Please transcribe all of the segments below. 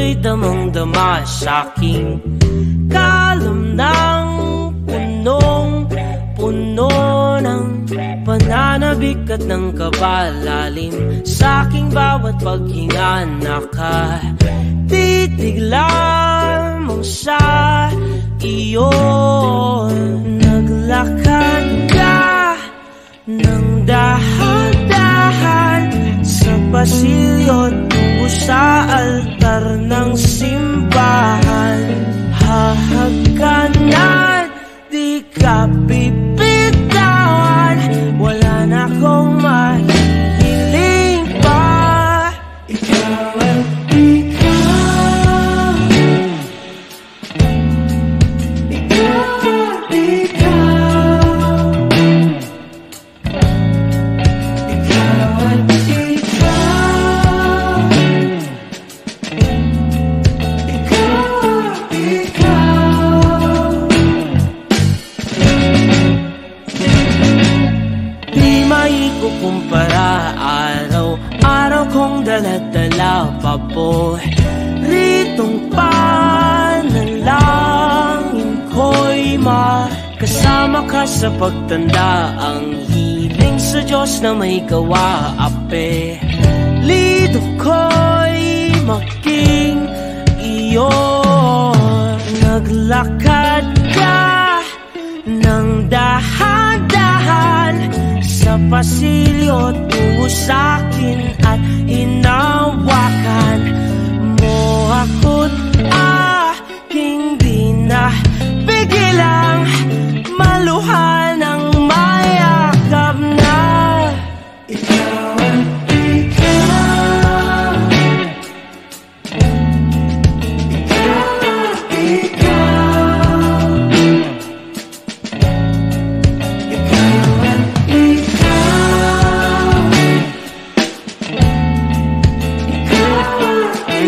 ako'y damang-dama sa'king kalam ng punong-puno ng pananabik at ng kabalalim. Sa'king bawat paghinga nakatitig lamang sa iyo. Naglakad ka ng dahan-dahan sa pasilyo tungo sa altar ng simbahan. Hahagkanan, di ka bibitawan, wala na akong mahihiling pa. Ikaw at ikaw, ikaw at ikaw, ikaw at ikaw, ikaw at ikaw. Di maikukumpara, araw-araw kong dala-dala paboritong panalangin ko'y makasama ka sa pagtanda. Ang hiling sa Diyos na may gawa, apelido ko'y maging iyo. Naglakad ka ng dahan-dahan sa pasilyo tungo sa'kin at hinawakan mo ako't aking binabigilang maluhan ng mayakap na. Ikaw at ikaw, ikaw at ikaw, ikaw at ikaw, ikaw at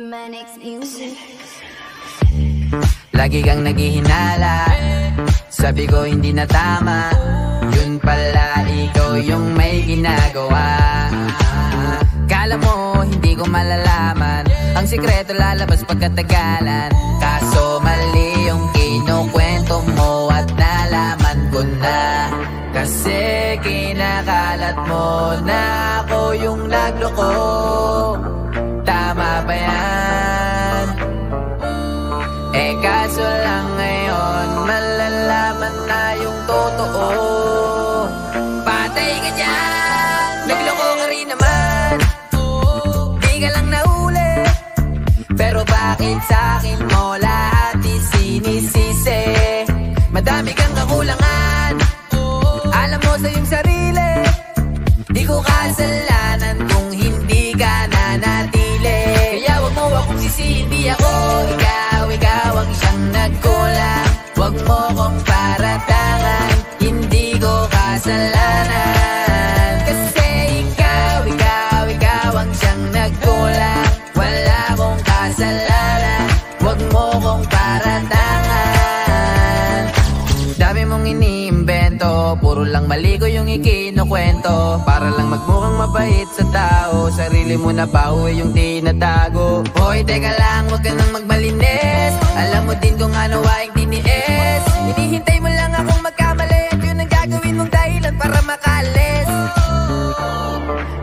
Manix Music. Lagi kang naghihinala, sabi ko hindi na tama. Yun pala ikaw yung may ginagawa. Kala mo hindi ko malalaman, ang sikreto lalabas pagkatagalan. Kaso mali yung kinukwento mo at nalaman ko na. Kasi kinakalat mo na ako yung nagloko. Tama ba yan? Eh kaso lang ngayon malalaman na yung totoo. Patay ka dyan, nagloko ka rin naman. Di ka lang nahuli, pero bakit sa'kin mo lahat isinisisi? Madami kang kakulangan, alam mo sa iyong sarili. Di ko kasalanan kung hindi ka nanatili. Kaya wag mo akong sisihin, di ako ikaw ang siyang nagkulang. Wag mo kong paratangan, hindi ko kasalanan. Kasi ikaw ang siyang nagkulang. Wala akong kasalanan, wag mo kong paratangan. Dami mong iniimbento, puro lang mali ko yung ikinukwento. Para lang magmukhang mabait sa tao, sarili mo na bawi yung tinatago. Hoy, teka lang, wag ka nang magmalinis. Alam mo din kung ano aking tiniis. Hinihintay mo lang akong magkamali, at yun ang gagawin mong dahilan para makalis.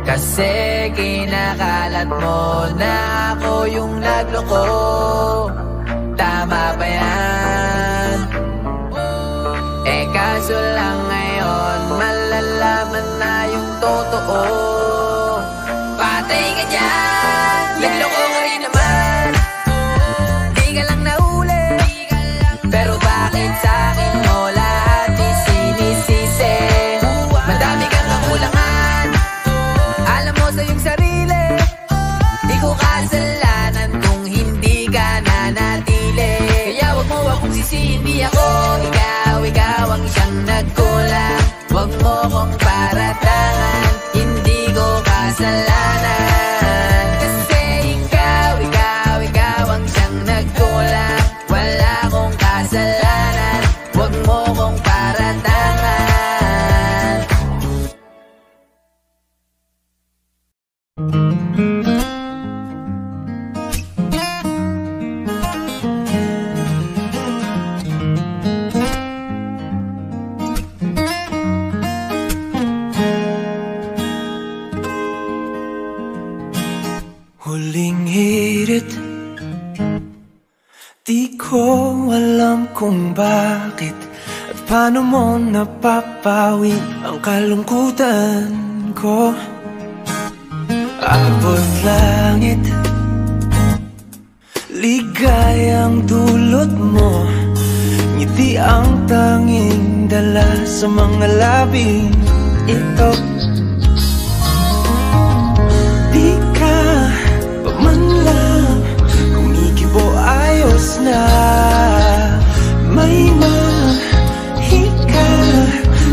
Kasi kinakalat mo na ako yung nagloko. Tama ba yan? Eh kaso lang ngayon malalaman na yung totoo. Patay ka dyan, nagloko ka rin naman. Di ka lang nahuli, pero bakit sa'kin mo lahat isinisisi? Madami kang kakulangan, alam mo sa iyong sarili. Di ko kasalanan kung hindi ka nanatili. Kaya wag mo akong sisihin, di ako ikaw ang siyang nagkulang. Wag mo kong paratangan, hindi ko kasalanan. Kasi ikaw ang siyang nagkulang. Wala akong kasalanan, wag mo kong paratangan. Huling hirit, di ko alam kung bakit at paano mo napapawi ang kalungkutan ko. Abot langit, ligayang dulot mo, ngiti ang tanging dala sa mga labing ito. Di ka pa man lang kumikibo, ayos na. May mahika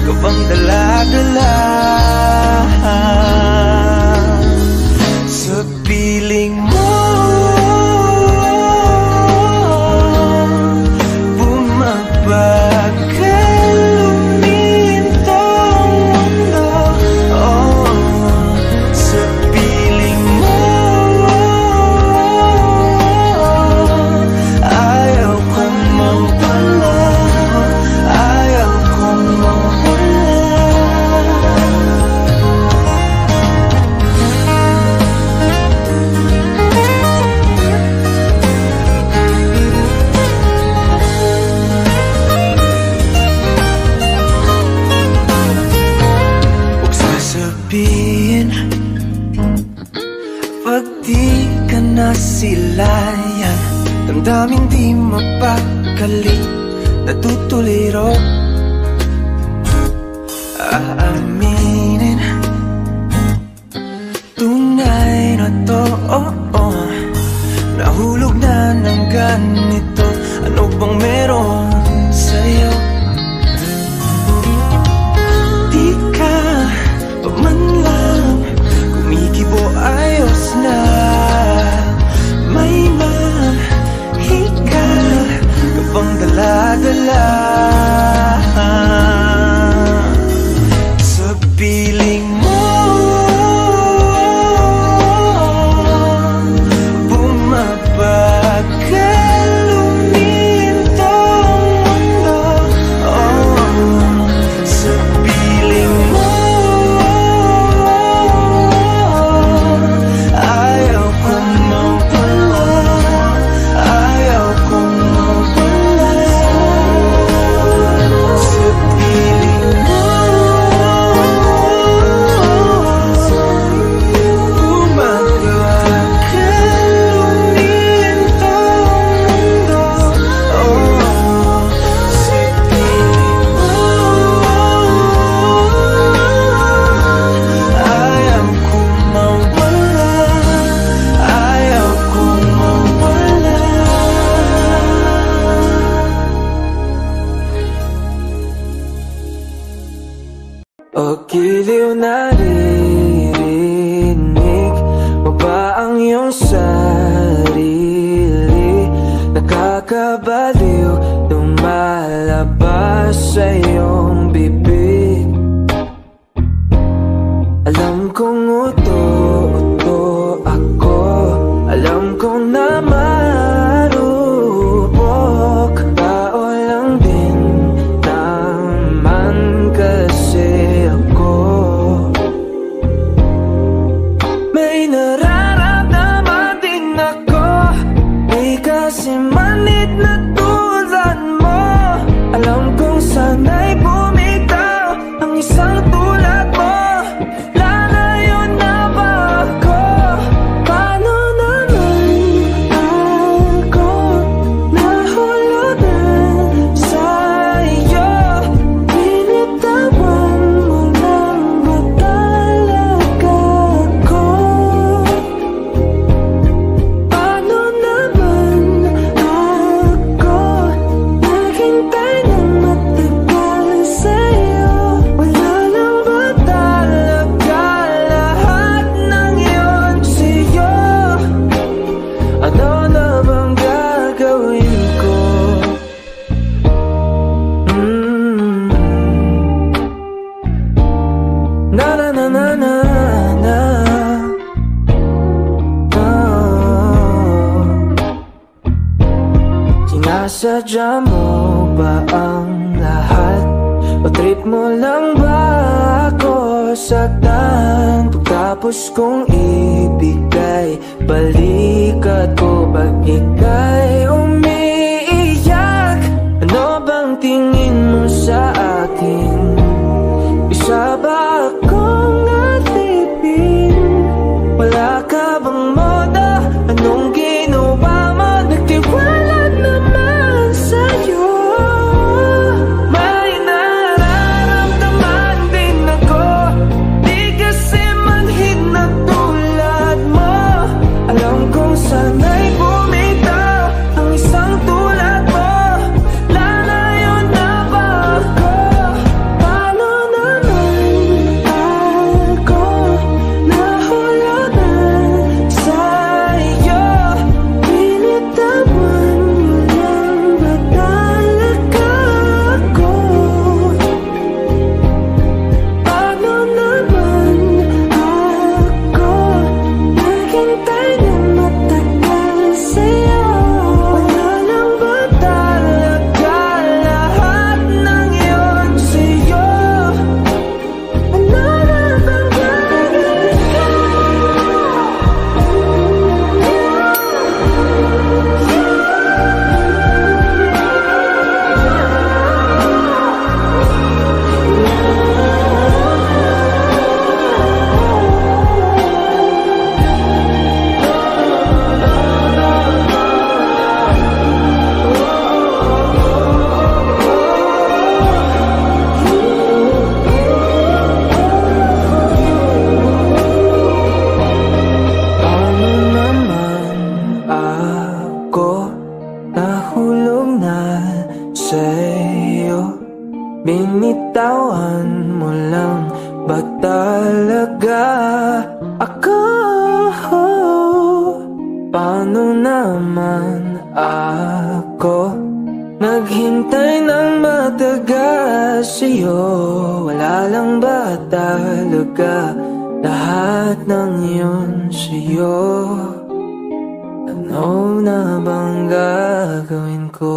ka bang dala-dala sa piling mo? Bumabagal lumintong mundo, oh, sa piling mo. Ayaw kong mawala, ayaw kong mawala. Huwag sasabihin pag di ka nasilayan, damdaming di mapakali, natutuliro. Aaminin, tunay na to, oh, oh. Nahulog na ng ganito, ano bang meron sa'yo? Di ka pa man lang kumikibo, ayos na. May sarili, nakakabaliw, lumalabas sa iyong bibig. Alam kong uto-uto ako, alam kong na marupok, tao lang din naman kasi ako. May nararamdaman din ako, may kasimanit na tulad mo. Alam kong sana'y bumitaw ang isang tulad mo. Lalayo na ba ako? Paano naman ako nahulugan sa iyo? Binitawan mo lang ba talaga ako? Paano naman ako naghintay ng matagal sa'yo? Wala lang ba talaga lahat ng yun sa'yo? Ano na bang gagawin ko? Na na na na na na. Sinasadya mo ba ang lahat? O trip mo lang ba ako saktan? Pagkatapos kong ibigay balikat ko pag ika'y umiiyak. Ano bang tingin mo sa akin? Isa ba akong alipin? Wala ka bang moda? Anong ginawa mo? Nagtiwala naman sa'yo. May nararamdaman din ako, di kasi manhid na tulad mo. Alam kong sana'y bumitaw ang isang tulad mo. Lalayo na ba ako? Paano naman ako nahulugan sa iyo? Binitawan mo lang ba talaga ako? Paano naman ako naghintay ng matagal sa'yo? Wala lang ba talaga lahat ng yun sa'yo? Ano na bang gagawin ko? Paano naman ako nahulog na sa'yo? Binitawan mo lang ba talaga ako? Paano naman ako naghintay ng matagal sa'yo? Wala lang ba talaga lahat ng yun sa'yo? Ano na bang gagawin ko?